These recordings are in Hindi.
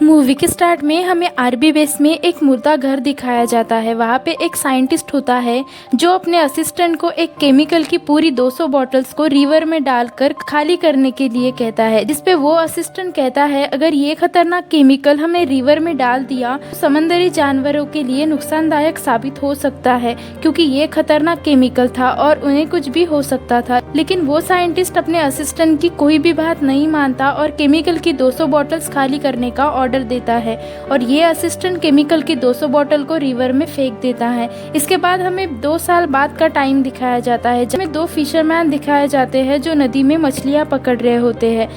मूवी के स्टार्ट में हमें आर्मी बेस में एक मुर्दा घर दिखाया जाता है। वहाँ पे एक साइंटिस्ट होता है जो अपने असिस्टेंट को एक केमिकल की पूरी 200 बॉटल्स को रिवर में डालकर खाली करने के लिए कहता है, जिसपे वो असिस्टेंट कहता है अगर ये खतरनाक केमिकल हमें रिवर में डाल दिया तो समंदरी जानवरों के लिए नुकसानदायक साबित हो सकता है, क्योंकि ये खतरनाक केमिकल था और उन्हें कुछ भी हो सकता था। लेकिन वो साइंटिस्ट अपने असिस्टेंट की कोई भी बात नहीं मानता और केमिकल की 200 बॉटल्स खाली करने का ऑर्डर देता है और ये असिस्टेंट केमिकल की 200 बॉटल को रिवर में फेंक देता है। इसके बाद हमें 2 साल बाद का टाइम दिखाया जाता है, जिसमें 2 फिशरमैन दिखाए जाते हैं जो नदी में मछलियां पकड़ रहे होते हैं।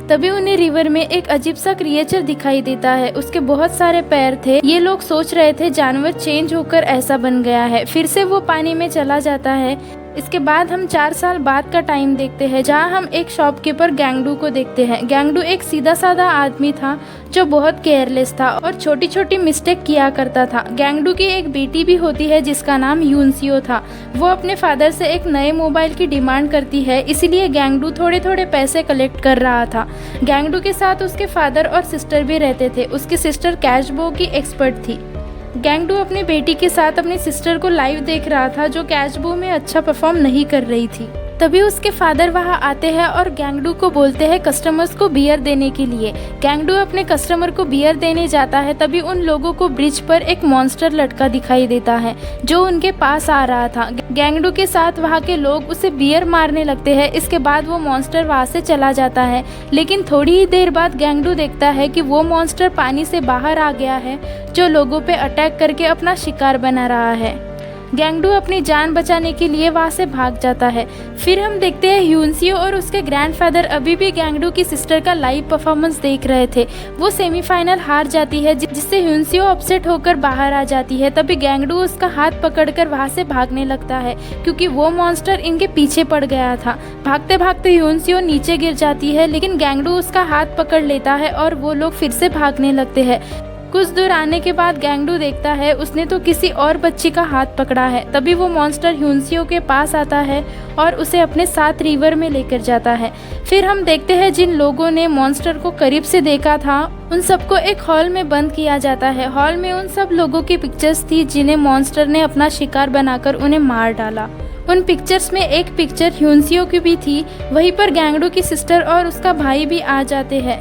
तभी उन्हें रिवर में एक अजीब सा क्रिएचर दिखाई देता है। उसके बहुत सारे पैर थे। ये लोग सोच रहे थे जानवर चेंज होकर ऐसा बन गया है। फिर से वो पानी में चला जाता है। इसके बाद हम 4 साल बाद का टाइम देखते हैं, जहां हम एक शॉपकीपर गैंगडू को देखते हैं। गैंगडू एक सीधा साधा आदमी था जो बहुत केयरलेस था और छोटी छोटी मिस्टेक किया करता था। गैंगडू की एक बेटी भी होती है जिसका नाम यूनसियो था। वो अपने फादर से एक नए मोबाइल की डिमांड करती है, इसीलिए गैंगडू थोड़े थोड़े पैसे कलेक्ट कर रहा था। गैंगडू के साथ उसके फादर और सिस्टर भी रहते थे। उसकी सिस्टर कैशबो की एक्सपर्ट थी। गैंगडू अपनी बेटी के साथ अपनी सिस्टर को लाइव देख रहा था जो कैशबो में अच्छा परफॉर्म नहीं कर रही थी। तभी उसके फादर वहां आते हैं और गैंगडू को बोलते हैं कस्टमर्स को बियर देने के लिए। गैंगडू अपने कस्टमर को बियर देने जाता है, तभी उन लोगों को ब्रिज पर एक मॉन्स्टर लटका दिखाई देता है जो उनके पास आ रहा था। गैंगडू के साथ वहां के लोग उसे बियर मारने लगते हैं। इसके बाद वो मॉन्स्टर वहां से चला जाता है, लेकिन थोड़ी ही देर बाद गैंगडू देखता है कि वो मॉन्स्टर पानी से बाहर आ गया है जो लोगों पे अटैक करके अपना शिकार बना रहा है। गैंगडू अपनी जान बचाने के लिए वहां से भाग जाता है। फिर हम देखते हैं ह्यूनसियो और उसके ग्रैंडफादर अभी भी गैंगडू की सिस्टर का लाइव परफॉर्मेंस देख रहे थे। वो सेमीफाइनल हार जाती है, जिससे ह्यूनसियो अपसेट होकर बाहर आ जाती है। तभी गैंगडू उसका हाथ पकड़कर वहां से भागने लगता है, क्योंकि वो मॉन्स्टर इनके पीछे पड़ गया था। भागते भागते ह्यूनसियो नीचे गिर जाती है, लेकिन गैंगडू उसका हाथ पकड़ लेता है और वो लोग फिर से भागने लगते हैं। कुछ दूर आने के बाद गैंगडू देखता है उसने तो किसी और बच्ची का हाथ पकड़ा है। तभी वो मॉन्स्टर ह्यूनसियो के पास आता है और उसे अपने साथ रिवर में लेकर जाता है। फिर हम देखते हैं जिन लोगों ने मॉन्स्टर को करीब से देखा था उन सबको एक हॉल में बंद किया जाता है। हॉल में उन सब लोगों की पिक्चर्स थी जिन्हें मॉन्स्टर ने अपना शिकार बनाकर उन्हें मार डाला। उन पिक्चर्स में एक पिक्चर ह्यूनसियो की भी थी। वहीं पर गैंगडू की सिस्टर और उसका भाई भी आ जाते हैं।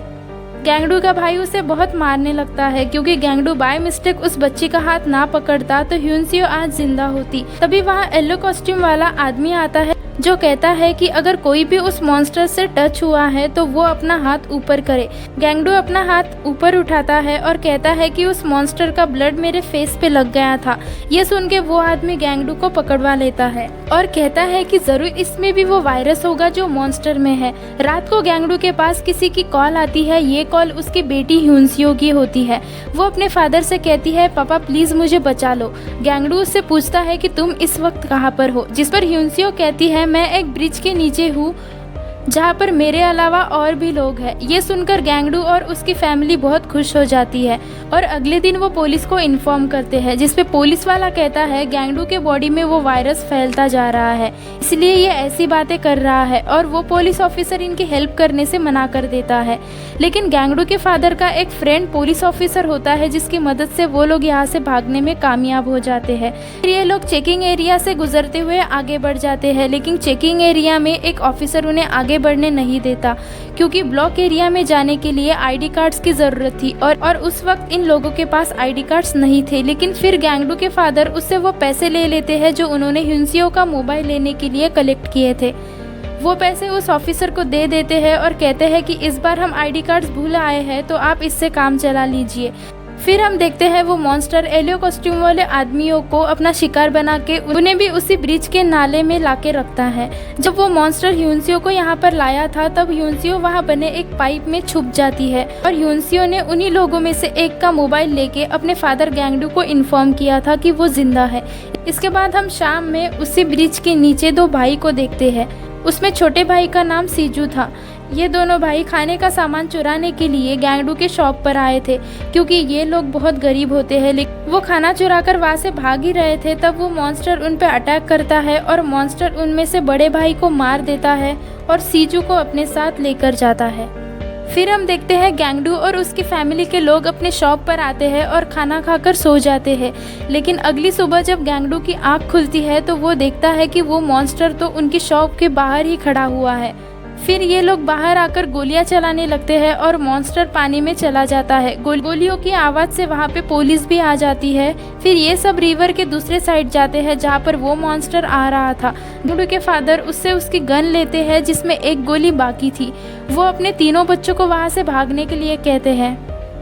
गैंगडू का भाई उसे बहुत मारने लगता है, क्योंकि गैंगडू बाय मिस्टेक उस बच्ची का हाथ ना पकड़ता तो ह्यूनसियो आज जिंदा होती। तभी वहाँ येलो कॉस्ट्यूम वाला आदमी आता है जो कहता है कि अगर कोई भी उस मॉन्स्टर से टच हुआ है तो वो अपना हाथ ऊपर करे। गैंगडू अपना हाथ ऊपर उठाता है और कहता है कि उस मॉन्स्टर का ब्लड मेरे फेस पे लग गया था। ये सुन के वो आदमी गैंगडू को पकड़वा लेता है और कहता है कि जरूर इसमें भी वो वायरस होगा जो मॉन्स्टर में है। रात को गैंगडू के पास किसी की कॉल आती है। ये कॉल उसकी बेटी ह्यूनसियो की होती है। वो अपने फादर से कहती है पापा प्लीज मुझे बचा लो। गैंगडू उससे पूछता है कि तुम इस वक्त कहाँ पर हो, जिस पर ह्यूनसियो कहती है मैं एक ब्रिज के नीचे हूँ जहाँ पर मेरे अलावा और भी लोग हैं। ये सुनकर गैंगडू और उसकी फैमिली बहुत खुश हो जाती है और अगले दिन वो पुलिस को इन्फॉर्म करते हैं, जिसपे पुलिस वाला कहता है गैंगडू के बॉडी में वो वायरस फैलता जा रहा है, इसलिए ये ऐसी बातें कर रहा है और वो पुलिस ऑफिसर इनकी हेल्प करने से मना कर देता है। लेकिन गैंगडू के फादर का एक फ्रेंड पुलिस ऑफिसर होता है, जिसकी मदद से वो लोग यहाँ से भागने में कामयाब हो जाते हैं। फिर ये लोग चेकिंग एरिया से गुजरते हुए आगे बढ़ जाते हैं, लेकिन चेकिंग एरिया में एक ऑफिसर उन्हें आगे बढ़ने नहीं देता, क्योंकि ब्लॉक एरिया में जाने के लिए आईडी कार्ड्स की जरूरत थी और उस वक्त इन लोगों के पास आईडी कार्ड्स नहीं थे। लेकिन फिर गैंगडू के फादर उससे वो पैसे ले लेते हैं जो उन्होंने ह्यूनसियो का मोबाइल लेने के लिए कलेक्ट किए थे। वो पैसे उस ऑफिसर को दे देते हैं और कहते हैं कि इस बार हम आईडी कार्ड्स भूल आए हैं तो आप इससे काम चला लीजिए। फिर हम देखते हैं वो मॉन्स्टर येलो कॉस्ट्यूम वाले आदमियों को अपना शिकार बना के उन्हें भी उसी ब्रिज के नाले में लाके रखता है। जब वो मॉन्स्टर ह्यूनसियो को यहाँ पर लाया था तब ह्यूनसियो वहाँ बने एक पाइप में छुप जाती है और ह्यूनसियो ने उन्हीं लोगों में से एक का मोबाइल लेके अपने फादर गैंगडू को इन्फॉर्म किया था कि वो जिंदा है। इसके बाद हम शाम में उसी ब्रिज के नीचे 2 भाई को देखते हैं। उसमें छोटे भाई का नाम सीजू था। ये दोनों भाई खाने का सामान चुराने के लिए गैंगडू के शॉप पर आए थे, क्योंकि ये लोग बहुत गरीब होते हैं। लेकिन वो खाना चुराकर वहाँ से भाग ही रहे थे, तब वो मॉन्स्टर उन पर अटैक करता है और मॉन्स्टर उनमें से बड़े भाई को मार देता है और सीजू को अपने साथ लेकर जाता है। फिर हम देखते हैं गैंगडू और उसकी फैमिली के लोग अपने शॉप पर आते हैं और खाना खाकर सो जाते हैं। लेकिन अगली सुबह जब गैंगडू की आँख खुलती है तो वो देखता है कि वो मॉन्स्टर तो उनकी शॉप के बाहर ही खड़ा हुआ है। फिर ये लोग बाहर आकर गोलियां चलाने लगते हैं और मॉन्स्टर पानी में चला जाता है। गोलियों की आवाज़ से वहाँ पे पुलिस भी आ जाती है। फिर ये सब रिवर के दूसरे साइड जाते हैं जहाँ पर वो मॉन्स्टर आ रहा था। गैंगडू के फादर उससे उसकी गन लेते हैं जिसमें एक गोली बाकी थी। वो अपने तीनों बच्चों को वहाँ से भागने के लिए कहते हैं।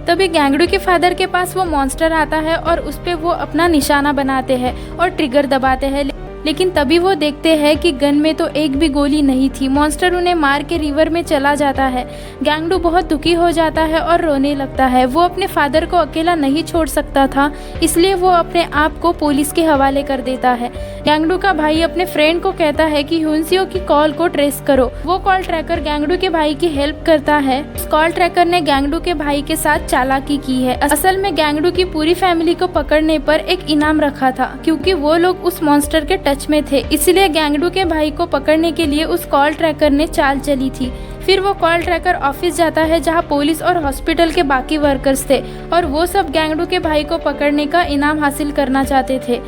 तभी गैंगडू के फादर के पास वो मॉन्स्टर आता है और उस पर वो अपना निशाना बनाते हैं और ट्रिगर दबाते हैं। लेकिन तभी वो देखते हैं कि गन में तो एक भी गोली नहीं थी। मॉन्स्टर उन्हें मार के रिवर में चला जाता है। गैंगडू बहुत दुखी हो जाता है और रोने लगता है। वो अपने फादर को अकेला नहीं छोड़ सकता था, इसलिए वो अपने आप को पुलिस के हवाले कर देता है। गैंगडू का भाई अपने फ्रेंड को कहता है कि ह्यूनसियो की कॉल को ट्रेस करो। वो कॉल ट्रैकर गैंगडू के भाई की हेल्प करता है। उस कॉल ट्रैकर ने गैंगडू के भाई के साथ चालाकी की है। असल में गैंगडू की पूरी फैमिली को पकड़ने पर एक इनाम रखा था, क्योंकि वो लोग उस मॉन्स्टर के टच में थे। इसलिए गैंगडू के भाई को पकड़ने के लिए उस कॉल ट्रैकर ने चाल चली थी। फिर वो कॉल ट्रैकर ऑफिस जाता है जहां पुलिस और हॉस्पिटल के बाकी वर्कर्स थे और वो सब गैंगडू के भाई को पकड़ने का इनाम हासिल करना चाहते थे।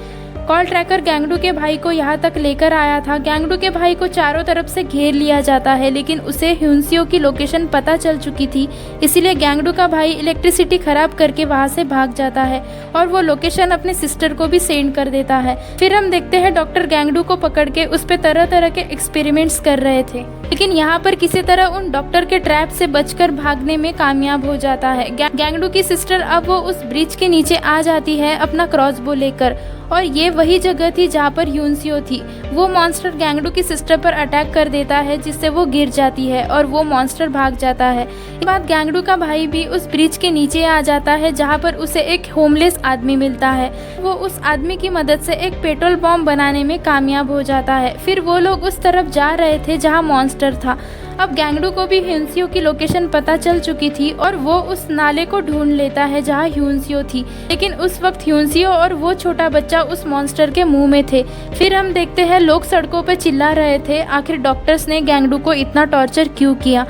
कॉल ट्रैकर गैंगडू के भाई को यहाँ तक लेकर आया था। गैंगडू के भाई को चारों तरफ से घेर लिया जाता है, लेकिन उसे ह्यूनसियो की लोकेशन पता चल चुकी थी। इसीलिए गैंगडू का भाई इलेक्ट्रिसिटी खराब करके वहाँ से भाग जाता है और वो लोकेशन अपने सिस्टर को भी सेंड कर देता है। फिर हम देखते हैं डॉक्टर गैंगडू को पकड़ के उस पर तरह तरह के एक्सपेरिमेंट्स कर रहे थे, लेकिन यहाँ पर किसी तरह उन डॉक्टर के ट्रैप से बचकर भागने में कामयाब हो जाता है। गैंगडू की सिस्टर अब वो उस ब्रिज के नीचे आ जाती है अपना क्रॉसबो लेकर, और ये वही जगह थी जहाँ पर ह्यूनसियो थी। वो मॉन्स्टर गैंगडू की सिस्टर पर अटैक कर देता है जिससे वो गिर जाती है और वो मॉन्स्टर भाग जाता है। इसके बाद गैंगडू का भाई भी उस ब्रिज के नीचे आ जाता है जहाँ पर उसे एक होमलेस आदमी मिलता है। वो उस आदमी की मदद से एक पेट्रोल बॉम्ब बनाने में कामयाब हो जाता है। फिर वो लोग उस तरफ जा रहे थे जहाँ मॉन्स्टर था। अब गैंगडू को भी ह्यूनसियो की लोकेशन पता चल चुकी थी और वो उस नाले को ढूंढ लेता है जहाँ ह्यूनसियो थी, लेकिन उस वक्त ह्यूनसियो और वो छोटा बच्चा उस मॉन्स्टर के मुंह में थे। फिर हम देखते हैं लोग सड़कों पर चिल्ला रहे थे, आखिर डॉक्टर्स ने गैंगडू को इतना टॉर्चर क्यों किया।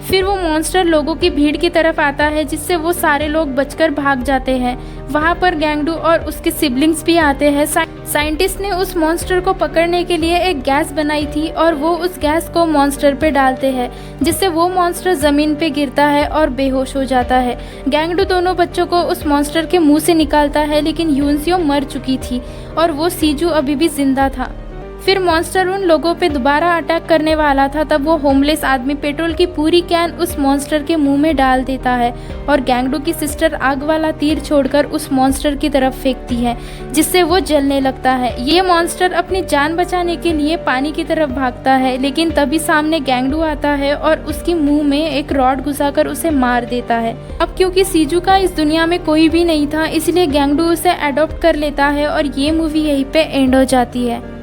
फिर वो मॉन्स्टर लोगों की भीड़ की तरफ आता है जिससे वो सारे लोग बचकर भाग जाते हैं। वहाँ पर गैंगडू और उसके सिबलिंग्स भी आते हैं। साइंटिस्ट ने उस मॉन्स्टर को पकड़ने के लिए एक गैस बनाई थी और वो उस गैस को मॉन्स्टर पे डालते हैं जिससे वो मॉन्स्टर ज़मीन पे गिरता है और बेहोश हो जाता है। गैंगडू दोनों बच्चों को उस मॉन्स्टर के मुंह से निकालता है, लेकिन ह्यूनसियो मर चुकी थी और वो सीजू अभी भी जिंदा था। फिर मॉन्स्टर उन लोगों पे दोबारा अटैक करने वाला था, तब वो होमलेस आदमी पेट्रोल की पूरी कैन उस मॉन्स्टर के मुंह में डाल देता है और गैंगडू की सिस्टर आग वाला तीर छोड़कर उस मॉन्स्टर की तरफ फेंकती है जिससे वो जलने लगता है। ये मॉन्स्टर अपनी जान बचाने के लिए पानी की तरफ भागता है, लेकिन तभी सामने गैंगडू आता है और उसके मुंह में एक रॉड घुसाकर उसे मार देता है। अब क्योंकि सीजू का इस दुनिया में कोई भी नहीं था, इसलिए गैंगडू उसे अडॉप्ट कर लेता है और ये मूवी यहीं पे एंड हो जाती है।